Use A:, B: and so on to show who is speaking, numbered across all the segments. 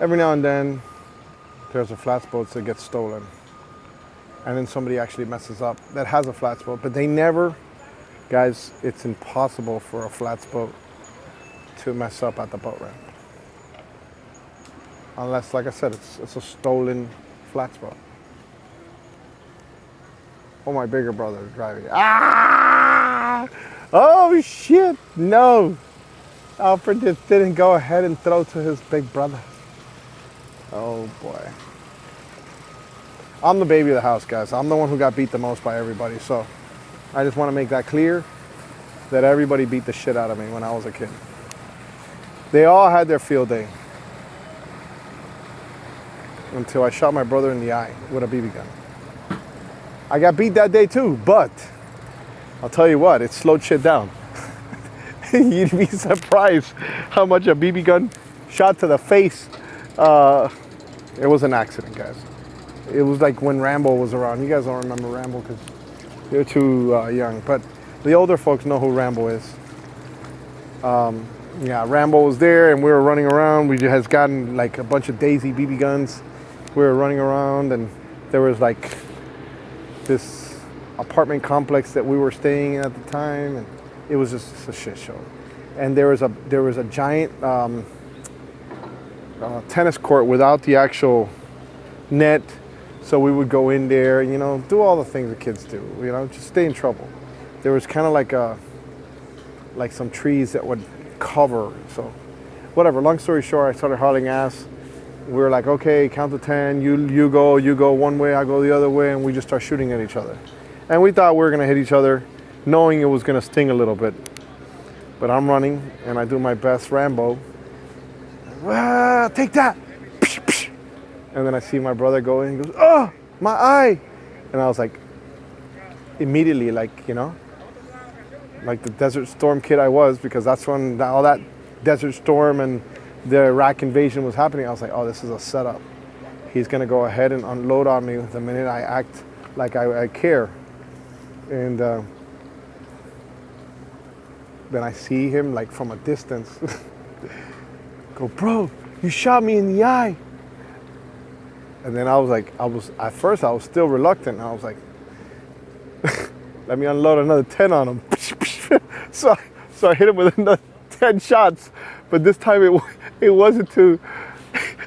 A: every now and then there's a flats boat that gets stolen. And then somebody actually messes up that has a flats boat. But they never, guys, it's impossible for a flats boat to mess up at the boat ramp. Unless, like I said, it's a stolen flats boat. Oh, my bigger brother is driving. Ah! Oh, shit. No. Alfred just didn't go ahead and throw to his big brother. Oh, boy. I'm the baby of the house, guys. I'm the one who got beat the most by everybody. So I just want to make that clear that everybody beat the shit out of me when I was a kid. They all had their field day. Until I shot my brother in the eye with a BB gun. I got beat that day too, but I'll tell you what, it slowed shit down. You'd be surprised how much a BB gun shot to the face. It was an accident, guys. It was like when Rambo was around. You guys don't remember Rambo because you're too young, but the older folks know who Rambo is. Yeah, Rambo was there and we were running around. We just gotten like a bunch of Daisy BB guns. We were running around and there was like this apartment complex that we were staying in at the time, and it was just a shit show. And there was a giant tennis court without the actual net, so we would go in there and, you know, do all the things the kids do, you know, just stay in trouble. There was kind of like some trees that would cover, so whatever. Long story short, I started hauling ass. We were like, okay, count to 10, you go one way, I go the other way, and we just start shooting at each other. And we thought we were gonna hit each other, knowing it was gonna sting a little bit. But I'm running, and I do my best Rambo. Ah, take that! And then I see my brother go in, he goes, oh, my eye! And I was like, immediately, like, you know, like the Desert Storm kid I was, because that's when all that Desert Storm and the Iraq invasion was happening. I was like, oh, this is a setup. He's gonna go ahead and unload on me the minute I act like I care. And then I see him like from a distance go, bro, you shot me in the eye. And then at first I was still reluctant. I was like, let me unload another 10 on him. So I hit him with another 10 shots, but this time it wasn't to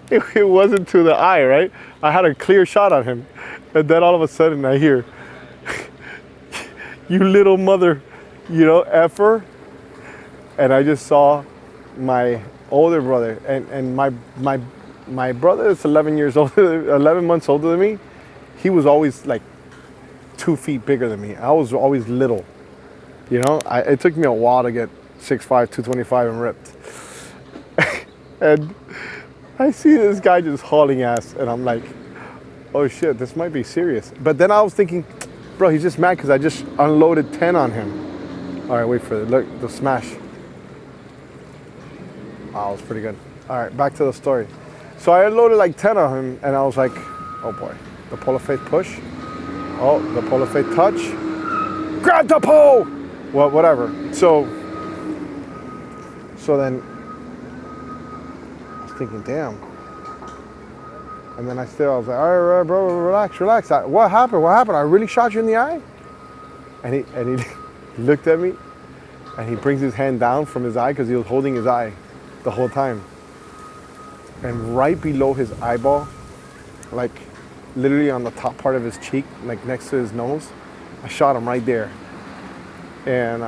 A: the eye, right? I had a clear shot on him, and then all of a sudden I hear, you little mother, you know, effer. And I just saw my older brother, and my brother is 11 months older than me. He was always like 2 feet bigger than me. I was always little, you know. It took me a while to get 6'5", 225 and ripped. And I see this guy just hauling ass, and I'm like, oh shit, this might be serious. But then I was thinking, bro, he's just mad because I just unloaded 10 on him. All right, wait for it. Look, the smash. Wow, that was pretty good. All right, back to the story. So I unloaded like 10 on him, and I was like, oh boy, the polar face push. Oh, the polar face touch. Grab the pole! Well, whatever. So then I was thinking, damn. And then I was like, all right, bro, relax. What happened? I really shot you in the eye? And he looked at me, and he brings his hand down from his eye because he was holding his eye the whole time. And right below his eyeball, like literally on the top part of his cheek, like next to his nose, I shot him right there. And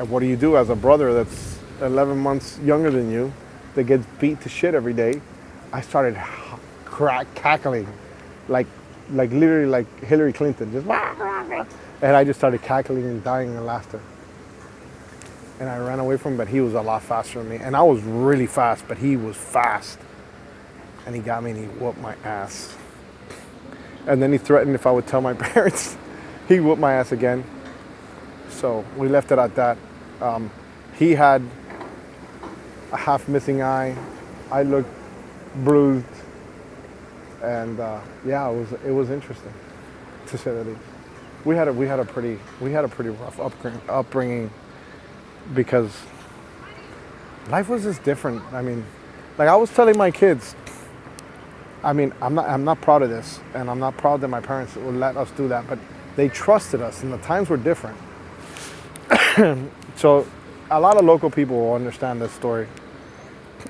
A: what do you do as a brother that's 11 months younger than you, that gets beat to shit every day? I started cackling, like literally like Hillary Clinton, just and I just started cackling and dying of laughter. And I ran away from him, but he was a lot faster than me. And I was really fast, but he was fast. And he got me and he whooped my ass. And then he threatened if I would tell my parents, he'd whoop my ass again. So we left it at that. He had a half missing eye. I looked bruised. And yeah, it was interesting, to say the least. We had a pretty rough upbringing, because life was just different. I mean, like I was telling my kids, I mean, I'm not proud of this, and I'm not proud that my parents would let us do that, but they trusted us, and the times were different. So a lot of local people will understand this story.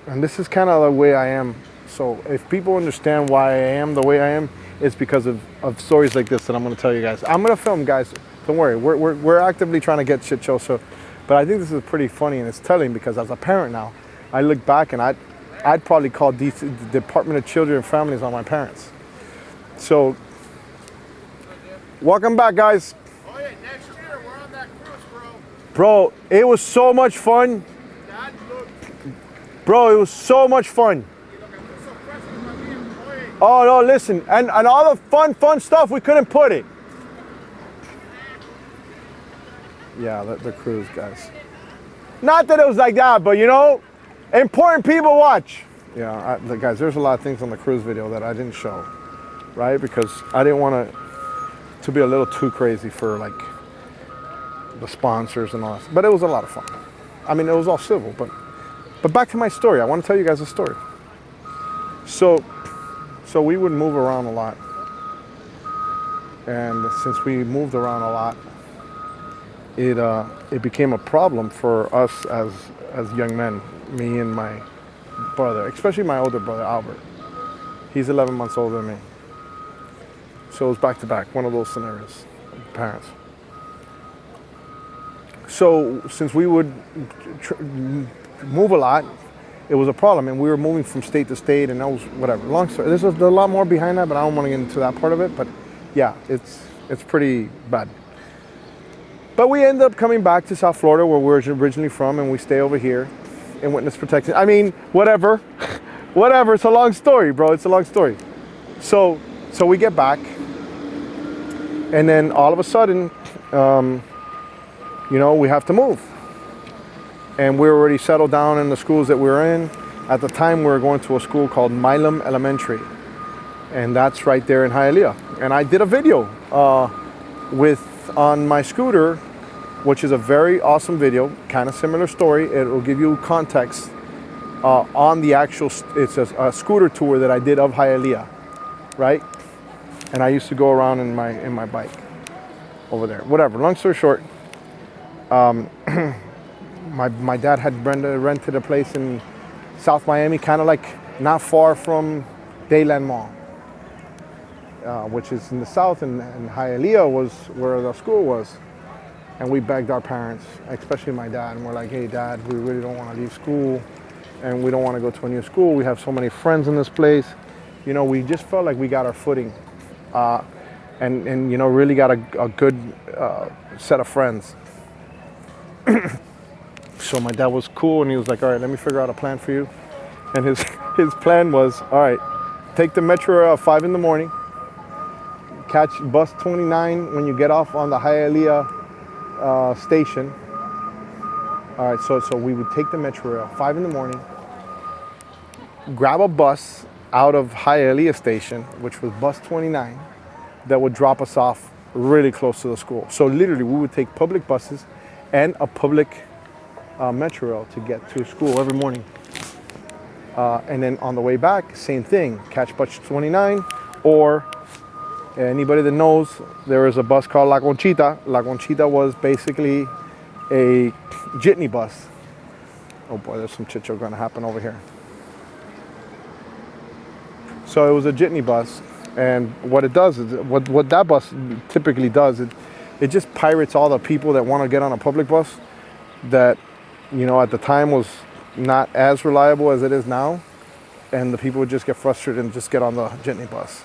A: And this is kind of the way I am. So if people understand why I am the way I am, it's because of stories like this that I'm going to tell you guys. I'm going to film, guys. Don't worry. We're actively trying to get Chit Show. So, but I think this is pretty funny and it's telling because as a parent now, I look back and I'd probably call the Department of Children and Families on my parents. So, welcome back, guys.
B: Oh yeah, next year we're on that cruise, bro.
A: Bro, it was so much fun.
B: Dad, look.
A: Bro, it was so much fun.
B: Look, I'm just so pressed with my being employee.
A: Oh no, listen, and all the fun stuff, we couldn't put it. Yeah, the cruise, guys. Not that it was like that, but you know, important people watch. Yeah, guys, there's a lot of things on the cruise video that I didn't show, right? Because I didn't want to be a little too crazy for like the sponsors and all that. But it was a lot of fun. I mean, it was all civil, but back to my story. I want to tell you guys a story. So we would move around a lot. And since we moved around a lot, it became a problem for us as young men, me and my brother, especially my older brother, Albert. He's 11 months older than me. So it was back to back, one of those scenarios, parents. So since we would move a lot, it was a problem, and we were moving from state to state, and that was whatever. Long story. There's a lot more behind that, but I don't want to get into that part of it. But yeah, it's pretty bad. But we ended up coming back to South Florida, where we're originally from, and we stay over here in witness protection. I mean, whatever, whatever. It's a long story, bro. It's a long story. So we get back, and then all of a sudden, you know, we have to move. And we were already settled down in the schools that we were in. At the time, we were going to a school called Milam Elementary. And that's right there in Hialeah. And I did a video on my scooter, which is a very awesome video, kind of similar story. It will give you context on the actual, it's a scooter tour that I did of Hialeah, right? And I used to go around in my bike over there. Whatever, long story short, my dad had rented a place in South Miami, kind of like not far from Dayland Mall, which is in the south, and Hialeah was where the school was. And we begged our parents, especially my dad, and we're like, hey Dad, we really don't want to leave school, and we don't want to go to a new school. We have so many friends in this place. You know, we just felt like we got our footing, and you know, really got a good set of friends. So my dad was cool, and he was like, all right, let me figure out a plan for you. And his plan was, all right, take the metro at 5 in the morning, catch bus 29 when you get off on the Hialeah station. All right, so we would take the metro at 5 in the morning, grab a bus out of Hialeah station, which was bus 29, that would drop us off really close to the school. So literally, we would take public buses and a public metro rail to get to school every morning. And then on the way back, same thing, catch bus 29, or anybody that knows, there is a bus called La Conchita. La Conchita was basically a jitney bus. Oh boy, there's some chit show gonna happen over here. So it was a jitney bus, and what it does is, what that bus typically does, it just pirates all the people that want to get on a public bus that, you know, at the time was not as reliable as it is now, and the people would just get frustrated and just get on the jitney bus.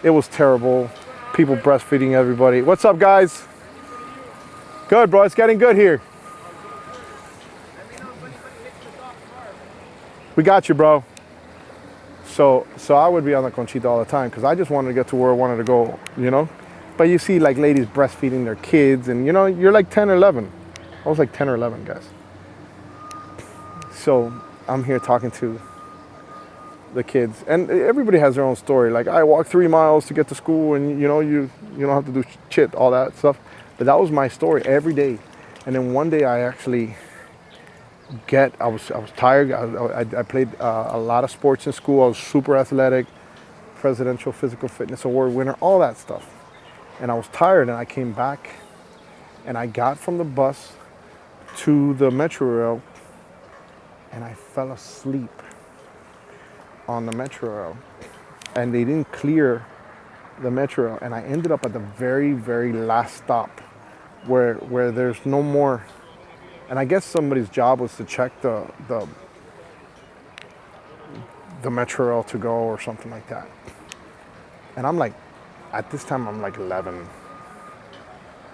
A: It was terrible. People breastfeeding everybody. What's up, guys? Good, bro. It's getting good here. We got you, bro. So I would be on the Conchita all the time because I just wanted to get to where I wanted to go, you know? But you see like ladies breastfeeding their kids, and you know, you're like 10 or 11. I was like 10 or 11, guys. So I'm here talking to the kids, and everybody has their own story. Like, I walked 3 miles to get to school, and you know, you don't have to do shit, all that stuff. But that was my story every day. And then one day I actually I was tired. I played a lot of sports in school. I was super athletic, presidential physical fitness award winner, all that stuff. And I was tired, and I came back, and I got from the bus to the metro rail, and I fell asleep on the metro rail, and they didn't clear the metro rail, and I ended up at the very, very last stop, where there's no more. And I guess somebody's job was to check the metro rail to go or something like that. And I'm like, at this time I'm like 11.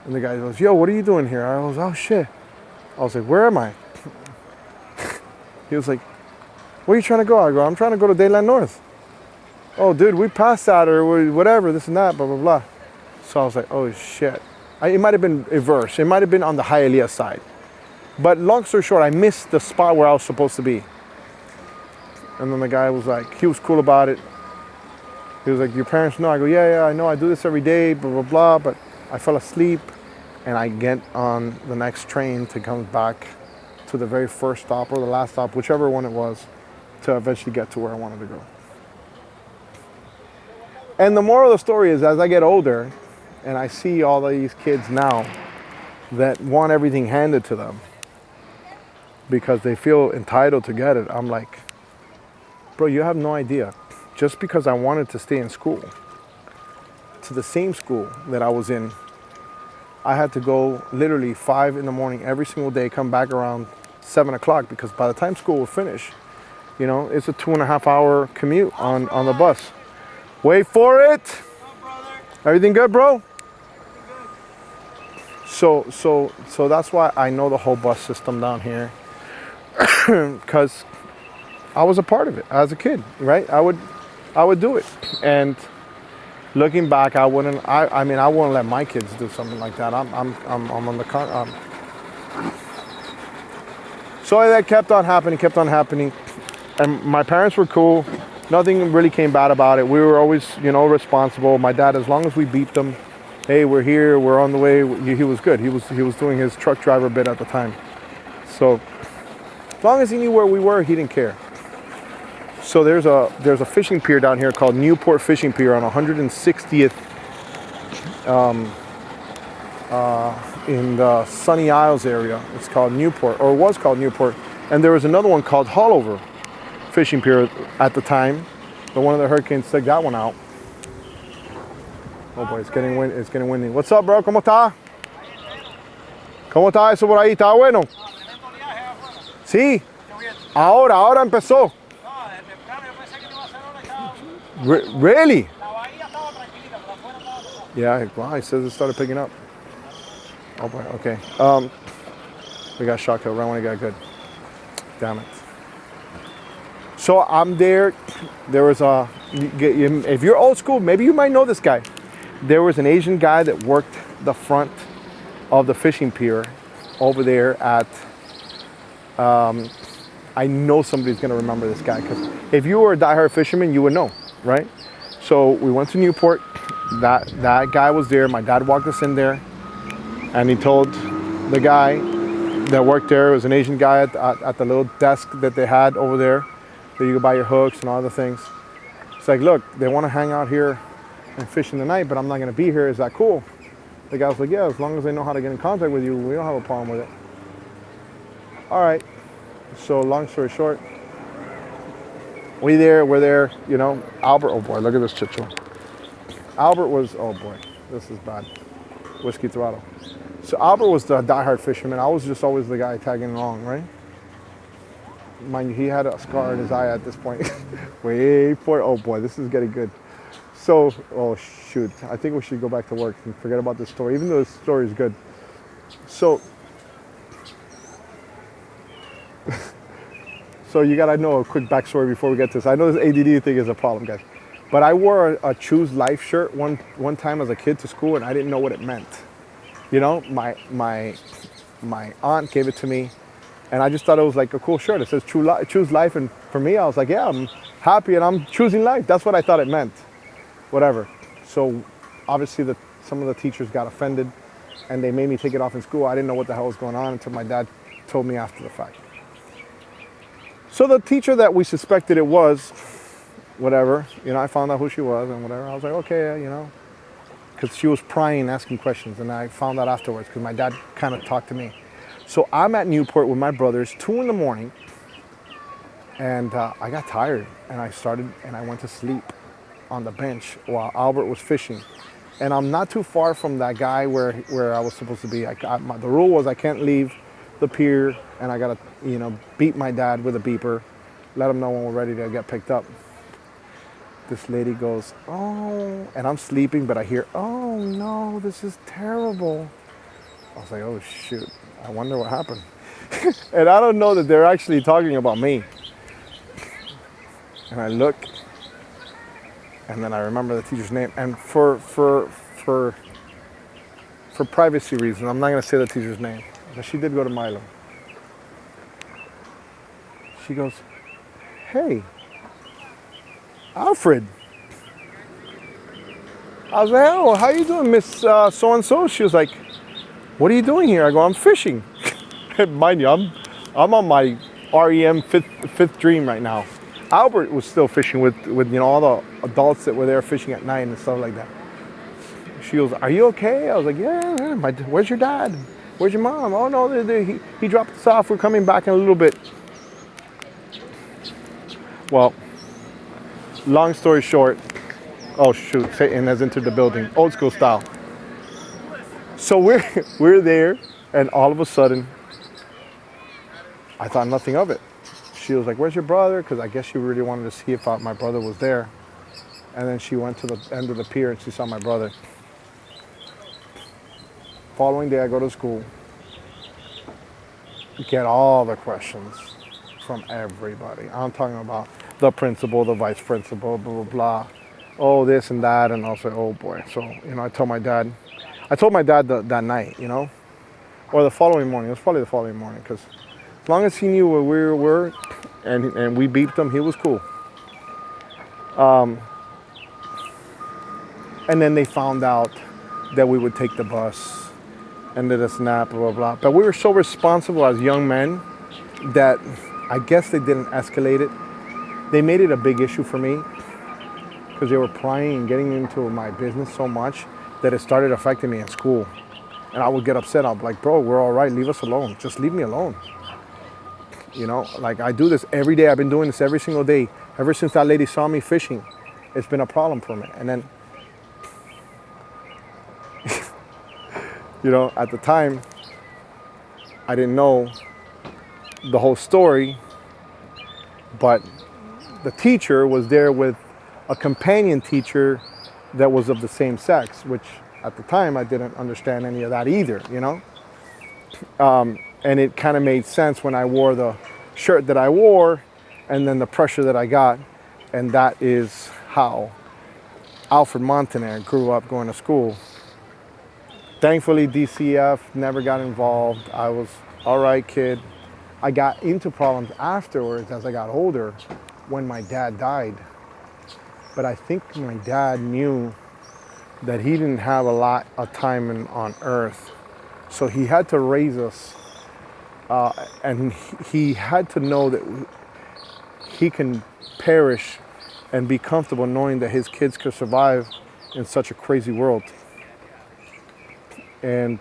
A: And the guy goes, "Yo, what are you doing here?" I was, "Oh shit." I was like, "Where am I?" He was like, "Where are you trying to go?" I go, "I'm trying to go to Dayland North." "Oh, dude, we passed that or whatever, this and that, blah, blah, blah." So I was like, "Oh shit." It might have been reverse. It might have been on the Hialeah side. But long story short, I missed the spot where I was supposed to be. And then the guy was like, he was cool about it. He was like, "Your parents know?" I go, yeah, I know. I do this every day, blah, blah, blah. But I fell asleep, and I get on the next train to come back to the very first stop or the last stop, whichever one it was, to eventually get to where I wanted to go. And the moral of the story is, as I get older, and I see all these kids now that want everything handed to them because they feel entitled to get it, I'm like, bro, you have no idea. Just because I wanted to stay in school, to the same school that I was in, I had to go literally 5 in the morning every single day, come back around 7 o'clock, because by the time school would finish, you know, it's a 2.5 hour commute on the bus. Wait for it. Everything good, bro? So that's why I know the whole bus system down here, because I was a part of it as a kid, right? I would do it, and looking back, I wouldn't. I mean, I wouldn't let my kids do something like that. I'm on the con. So that kept on happening, and my parents were cool. Nothing really came bad about it. We were always, responsible. My dad, as long as we beeped him, "Hey, we're here, we're on the way," he was good. He was doing his truck driver bit at the time. So as long as he knew where we were, he didn't care. So there's a fishing pier down here called Newport Fishing Pier on 160th in the Sunny Isles area. It's called Newport, or was called Newport. And there was another one called Hollover Fishing Pier at the time, but one of the hurricanes took that one out. Oh boy, it's getting windy. What's up, bro? ¿Cómo está? ¿Cómo está eso por ahí? ¿Está bueno? Sí. Ahora empezó. Really? Yeah, wow, he says it started picking up. Oh boy, okay. We got shock hill right when it got good. Damn it. So I'm there. There was if you're old school, maybe you might know this guy. There was an Asian guy that worked the front of the fishing pier over there at, I know somebody's gonna remember this guy, because if you were a diehard fisherman, you would know, right? So we went to Newport. That guy was there. My dad walked us in there, and he told the guy that worked there, it was an Asian guy at the little desk that they had over there, that you could buy your hooks and all the things. It's like, "Look, they want to hang out here and fish in the night, but I'm not going to be here. Is that cool?" The guy was like, "Yeah, as long as they know how to get in contact with you, we don't have a problem with it." All right. So long story short, we're there, Albert, oh boy, look at this Chit Show. Albert was, oh boy, this is bad. Whiskey throttle. So Albert was the diehard fisherman. I was just always the guy tagging along, right? Mind you, he had a scar in his eye at this point. Wait for it. Oh boy, this is getting good. So, oh shoot, I think we should go back to work and forget about this story, even though this story is good. So you gotta know a quick backstory before we get to this. I know this ADD thing is a problem, guys. But I wore a Choose Life shirt one time as a kid to school, and I didn't know what it meant. My aunt gave it to me, and I just thought it was like a cool shirt. It says Choose Life, and for me, I was like, yeah, I'm happy and I'm choosing life. That's what I thought it meant. Whatever. So obviously some of the teachers got offended, and they made me take it off in school. I didn't know what the hell was going on until my dad told me after the fact. So the teacher that we suspected it was, whatever, I found out who she was and whatever. I was like, okay, because she was prying, asking questions, and I found out afterwards because my dad kind of talked to me. So I'm at Newport with my brothers, 2 in the morning, and I got tired, and I went to sleep on the bench while Albert was fishing. And I'm not too far from that guy where I was supposed to be. The rule was I can't leave the pier, and I gotta, beat my dad with a beeper, let him know when we're ready to get picked up. This lady goes, oh, and I'm sleeping, but I hear, oh no, this is terrible. I was like, oh shoot, I wonder what happened. And I don't know that they're actually talking about me. And I look, and then I remember the teacher's name. And for privacy reasons, I'm not gonna say the teacher's name, but she did go to Milo. She goes, hey, Alfred. I was like, oh, how you doing, Miss so-and-so? She was like, what are you doing here? I go, I'm fishing. Mind you, I'm on my REM fifth dream right now. Albert was still fishing with all the adults that were there fishing at night and stuff like that. She goes, are you okay? I was like, yeah. Where's your dad? Where's your mom? Oh no, he dropped us off. We're coming back in a little bit. Well, long story short, oh shoot, Satan has entered the building, old school style. So we're there, and all of a sudden, I thought nothing of it. She was like, where's your brother? Because I guess she really wanted to see if my brother was there. And then she went to the end of the pier and she saw my brother. Following day, I go to school, get all the questions from everybody. I'm talking about the principal, the vice principal, blah, blah, blah. Oh, this and that. And I was like, oh boy. So, I told my dad that night, or the following morning. It was probably the following morning, because as long as he knew where we were and we beeped him, he was cool. And then they found out that we would take the bus and did a snap, blah, blah, blah. But we were so responsible as young men that I guess they didn't escalate it. They made it a big issue for me because they were prying and getting into my business so much that it started affecting me in school. And I would get upset. I'd be like, bro, we're all right. Leave us alone. Just leave me alone. Like I do this every day. I've been doing this every single day. Ever since that lady saw me fishing, it's been a problem for me. And then, at the time, I didn't know the whole story, but the teacher was there with a companion teacher that was of the same sex, which at the time I didn't understand any of that either, and it kind of made sense when I wore the shirt that I wore and then the pressure that I got. And that is how Alfred Montaner grew up going to school. Thankfully, DCF never got involved. I was all right, kid. I got into problems afterwards as I got older when my dad died. But I think my dad knew that he didn't have a lot of time on earth. So he had to raise us. And he had to know that he can perish and be comfortable knowing that his kids could survive in such a crazy world. And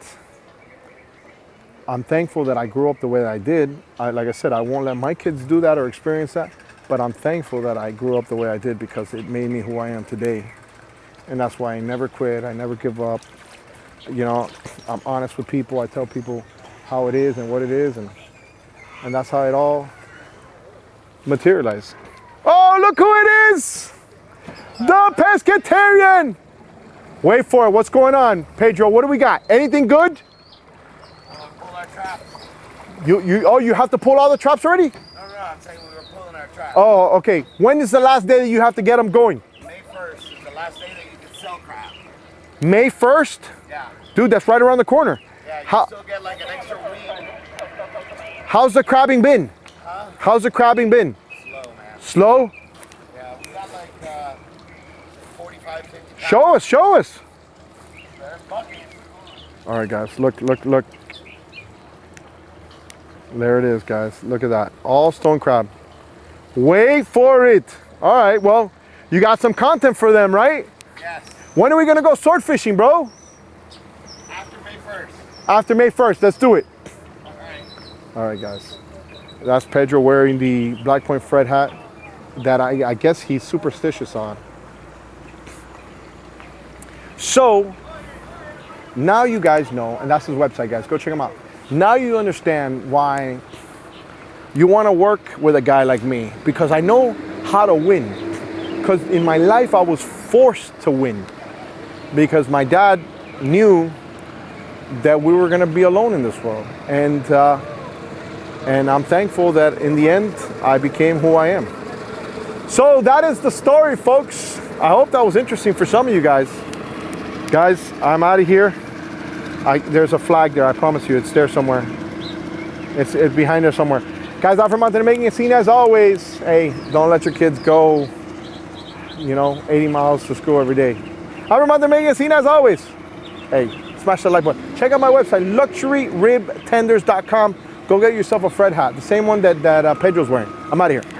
A: I'm thankful that I grew up the way that I did. Like I said, I won't let my kids do that or experience that, but I'm thankful that I grew up the way I did because it made me who I am today. And that's why I never quit, I never give up. I'm honest with people, I tell people how it is and what it is, and that's how it all materialized. Oh, look who it is! The pescatarian! Wait for it, what's going on? Pedro, what do we got? Anything good?
B: Pull our traps.
A: You have to pull all the traps already?
B: No, I'm saying we were pulling our traps.
A: Oh, okay. When is the last day that you have to get them going?
B: May 1st is the last day that you can sell crab.
A: May 1st?
B: Yeah.
A: Dude, that's right around the corner.
B: Yeah, you still get like an extra week.
A: How's the crabbing been?
B: Huh?
A: How's the crabbing been?
B: Slow, man.
A: Slow?
B: Yeah, we got like 45, 50 pounds.
A: Show us.
B: They're buckets.
A: All right, guys, look. There it is, guys. Look at that. All stone crab. Wait for it. All right, well, you got some content for them, right?
B: Yes.
A: When are we gonna go sword fishing, bro?
B: After May 1st.
A: After May 1st, let's do it.
B: All right.
A: All right, guys. That's Pedro wearing the Black Point Fred hat that I guess he's superstitious on. So, now you guys know, and that's his website, guys. Go check him out. Now you understand why you want to work with a guy like me, because I know how to win. Because in my life, I was forced to win because my dad knew that we were going to be alone in this world. And I'm thankful that in the end, I became who I am. So that is the story, folks. I hope that was interesting for some of you guys. Guys, I'm out of here. There's a flag there, I promise you. It's there somewhere. It's behind there somewhere. Guys, Alfred Montaner making a scene as always. Hey, don't let your kids go, 80 miles to school every day. Alfred Montaner making a scene as always. Hey, smash the like button. Check out my website, luxuryribtenders.com. Go get yourself a Fred hat, the same one that Pedro's wearing. I'm out of here.